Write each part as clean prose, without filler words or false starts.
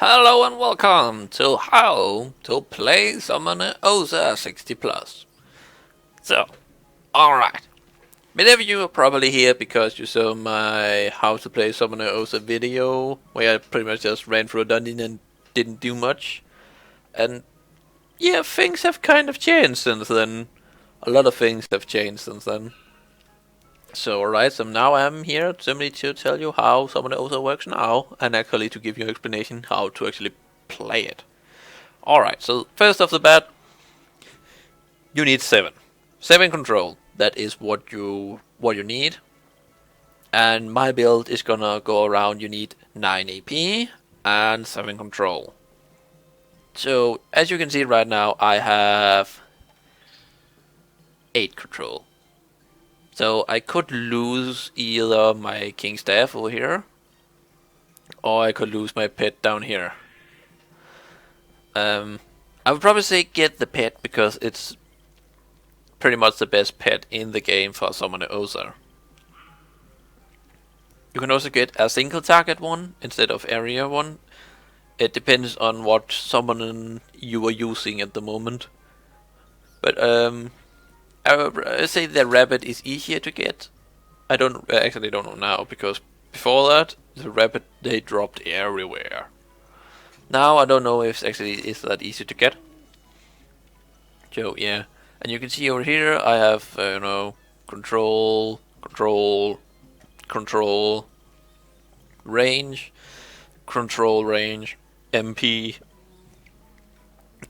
Hello and welcome to How to Play Summoner Osa 60 Plus. So, alright. Many of you are probably here because you saw my How to Play Summoner Osa video, where I pretty much just ran through a dungeon and didn't do much. And yeah, things have kind of changed since then. A lot of things have changed since then. So alright, so now I'm here simply to tell you how Summoner Osa works now, and actually to give you an explanation how to actually play it. Alright, so first off the bat, you need 7. 7 control, that is what you need. And my build is gonna go around, you need 9 AP and 7 control. So, as you can see right now, I have 8 control. So I could lose either my King Staff over here, or I could lose my pet down here. I would probably say get the pet because it's pretty much the best pet in the game for Summoner Osa. You can also get a single target one instead of area one. It depends on what summon you are using at the moment. But I would say the rabbit is easier to get. I actually don't know now, because before that, the rabbit, they dropped everywhere. Now I don't know if it actually is that easy to get. So yeah, and you can see over here I have control, range, control range, MP,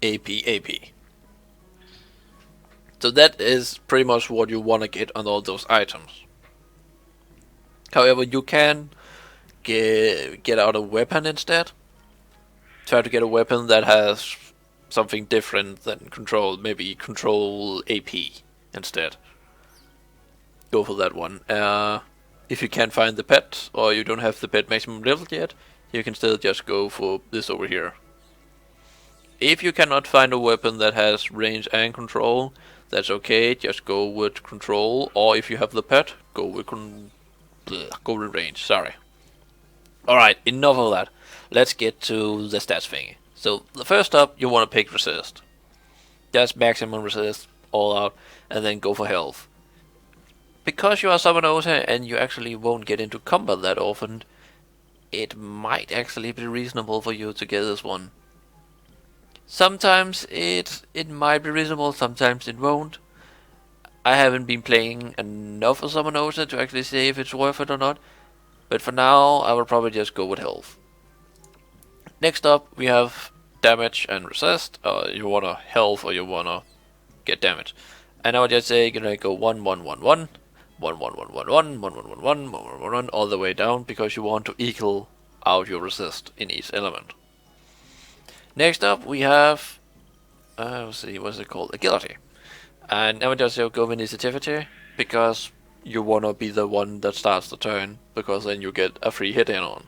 AP. So that is pretty much what you want to get on all those items. However, you can get out a weapon instead. Try to get a weapon that has something different than control, maybe control AP instead. Go for that one. If you can't find the pet, or you don't have the pet maximum level yet, you can still just go for this over here. If you cannot find a weapon that has range and control, that's okay, just go with control, or if you have the pet, go with range, sorry. Alright, enough of that. Let's get to the stats thingy. So, the first up, you want to pick resist. That's maximum resist, all out, and then go for health. Because you are Summoner Osa and you actually won't get into combat that often, it might actually be reasonable for you to get this one. Sometimes it might be reasonable, sometimes it won't. I haven't been playing enough of Summoner Osa to actually say if it's worth it or not, but for now I will probably just go with health. Next up we have damage and resist. You wanna health or you wanna get damage. And I would just say go 1 1 1 1 1 1 1 1 1 1 1 1 1 1 1 1 all the way down, because you want to equal out your resist in each element. Next up we have, let's see, what's it called? Agility. And I would just go with initiativity, because you wanna be the one that starts the turn, because then you get a free hit in on.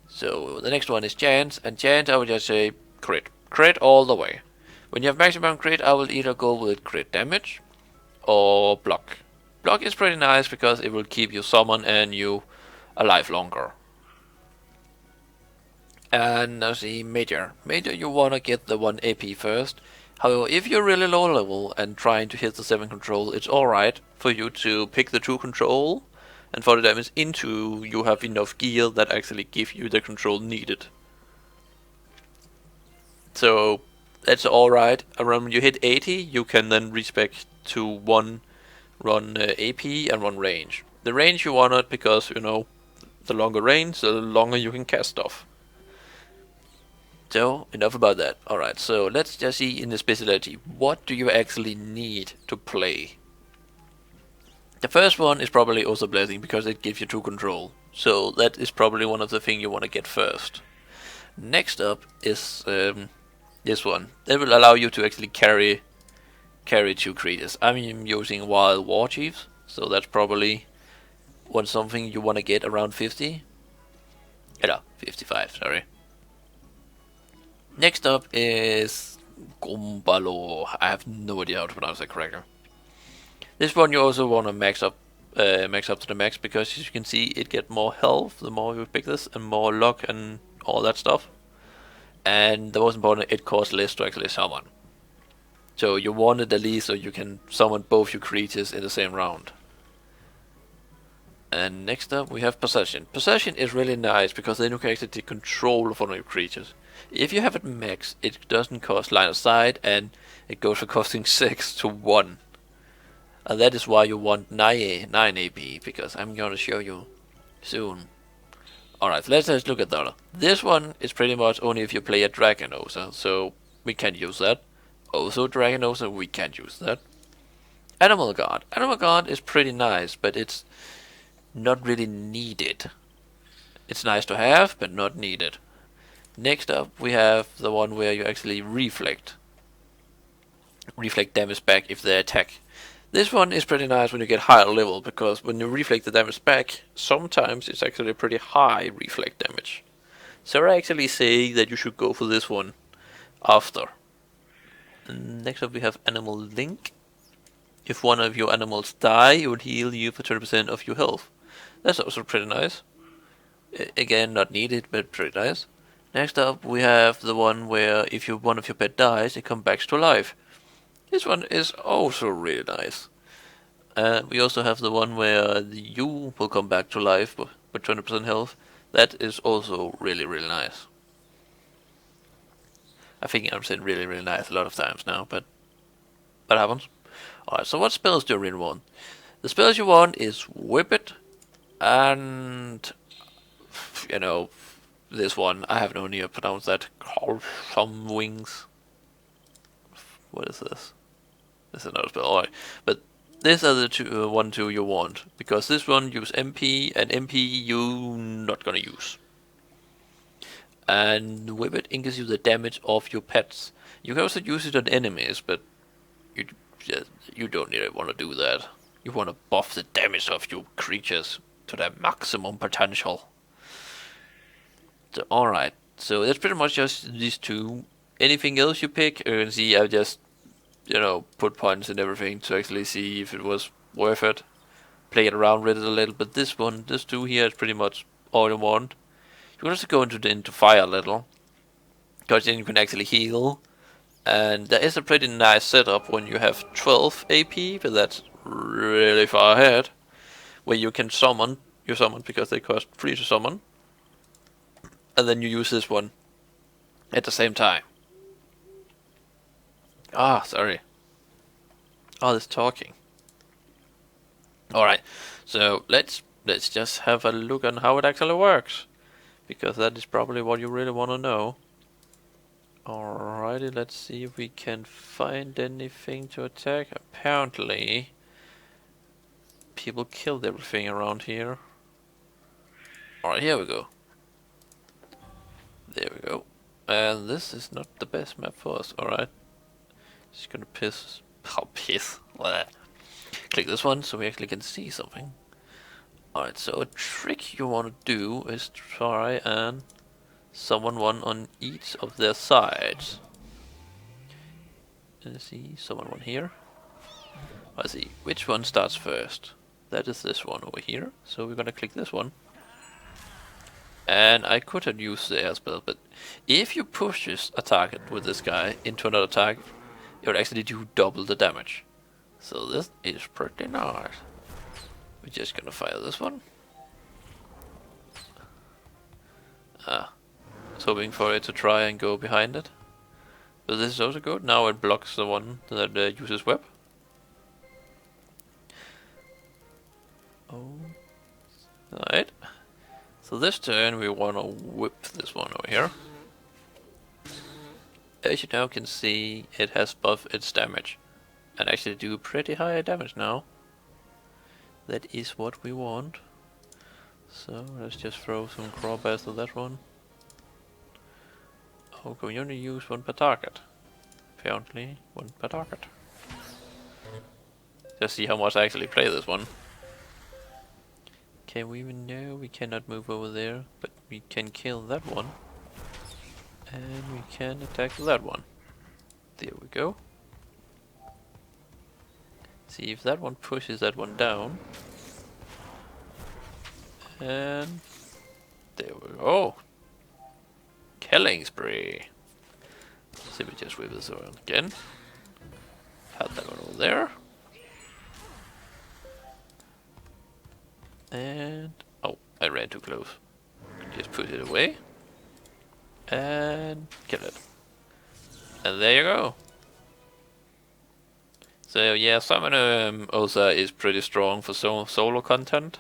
So the next one is chance, and chance I would just say crit. Crit all the way. When you have maximum crit, I will either go with crit damage or block. Block is pretty nice because it will keep you summon and you alive longer. And now see, major. Major, you wanna get the 1 AP first. However, if you're really low level and trying to hit the 7 control, it's alright for you to pick the 2 control, and for the damage into, you have enough gear that actually give you the control needed. So that's alright. Around when you hit 80, you can then respec to run AP and 1 range. The range you want it because, the longer range, the longer you can cast stuff. So, enough about that. Alright, so let's just see in the specialty, what do you actually need to play? The first one is probably Osa Blessing, because it gives you 2 control. So that is probably one of the things you want to get first. Next up is this one. That will allow you to actually carry 2 creatures. I'm using Wild War Chiefs, so that's probably something you want to get around 50. 55, sorry. Next up is Gumbalo. I have no idea how to pronounce that correctly. This one you also want to max up to the max, because as you can see it get more health the more you pick this, and more luck and all that stuff. And the most important, it costs less to actually summon. So you want it at least so you can summon both your creatures in the same round. And next up we have Possession. Possession is really nice because then you can actually take control of one of your creatures. If you have it max, it doesn't cost line of sight and it goes from costing 6 to 1. And that is why you want 9 AP, because I'm gonna show you soon. Alright, let's just look at the other. This one is pretty much only if you play a Dragoonosa, so we can't use that. Also Dragoonosa, we can't use that. Animal Guard. Animal Guard is pretty nice, but it's not really needed. It's nice to have, but not needed. Next up, we have the one where you actually reflect damage back if they attack. This one is pretty nice when you get higher level, because when you reflect the damage back, sometimes it's actually pretty high reflect damage. So I actually say that you should go for this one after. And next up we have Animal Link. If one of your animals die, it would heal you for 20% of your health. That's also pretty nice. Again, not needed, but pretty nice. Next up we have the one where if one of your pet dies, it comes back to life. This one is also really nice. We also have the one where you will come back to life with 20% health. That is also really, really nice. I think I'm saying really, really nice a lot of times now, but that happens. Alright, so what spells do you really want? The spells you want is Whip It, and, you know, this one, I have no idea how to pronounce that. Some wings. What is this? This is another spell, alright. But these are the two you want, because this one use MP, and MP you not gonna use. And Whip It increases you the damage of your pets. You can also use it on enemies, but you don't really want to do that. You want to buff the damage of your creatures to their maximum potential. So, alright, so that's pretty much just these two. Anything else you pick, you can see I just, put points and everything to actually see if it was worth it. Play it around with it a little, but this two here is pretty much all you want. You can also go into fire a little, because then you can actually heal. And there is a pretty nice setup when you have 12 AP, but that's really far ahead, where you can summon because they cost 3 to summon, and then you use this one at the same time. Sorry. This talking. Alright, so let's just have a look on how it actually works, because that is probably what you really want to know. Alrighty, let's see if we can find anything to attack. Apparently, people killed everything around here. Alright, here we go. There we go. And this is not the best map for us, alright. Just gonna piss. Bleh. Click this one so we actually can see something. Alright, so a trick you want to do is try and summon one on each of their sides. Let's see, summon one here. Let's see, which one starts first? That is this one over here, so we're gonna click this one. And I could have used the air spell, but if you push a target with this guy into another target, it would actually do double the damage. So this is pretty nice. We're just gonna fire this one. I was hoping for it to try and go behind it. But this is also good. Now it blocks the one that uses web. Alright. So this turn we wanna whip this one over here. As you now can see, it has buffed its damage. And actually do pretty high damage now. That is what we want. So let's just throw some crawbars to that one. Oh, can we only use one per target? Apparently, one per target. Just see how much I actually play this one. Can we even know? We cannot move over there, but we can kill that one. And we can attack that one. There we go. See if that one pushes that one down. And there we go. Killing spree. So we just whip this around again. Cut that one over there. And oh, I ran too close. Just put it away. And kill it. And there you go. So yeah, Summon Osa is pretty strong for solo content.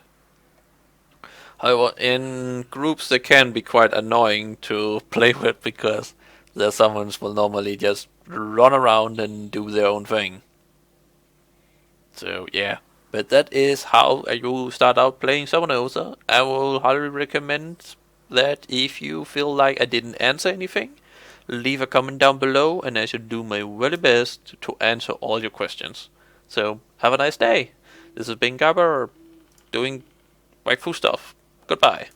However, in groups they can be quite annoying to play with because their summons will normally just run around and do their own thing. So yeah, but that is how you start out playing Summon Osa. I will highly recommend that if you feel like I didn't answer anything, leave a comment down below and I should do my very best to answer all your questions. So, have a nice day. This has been Gabber doing waifu stuff. Goodbye.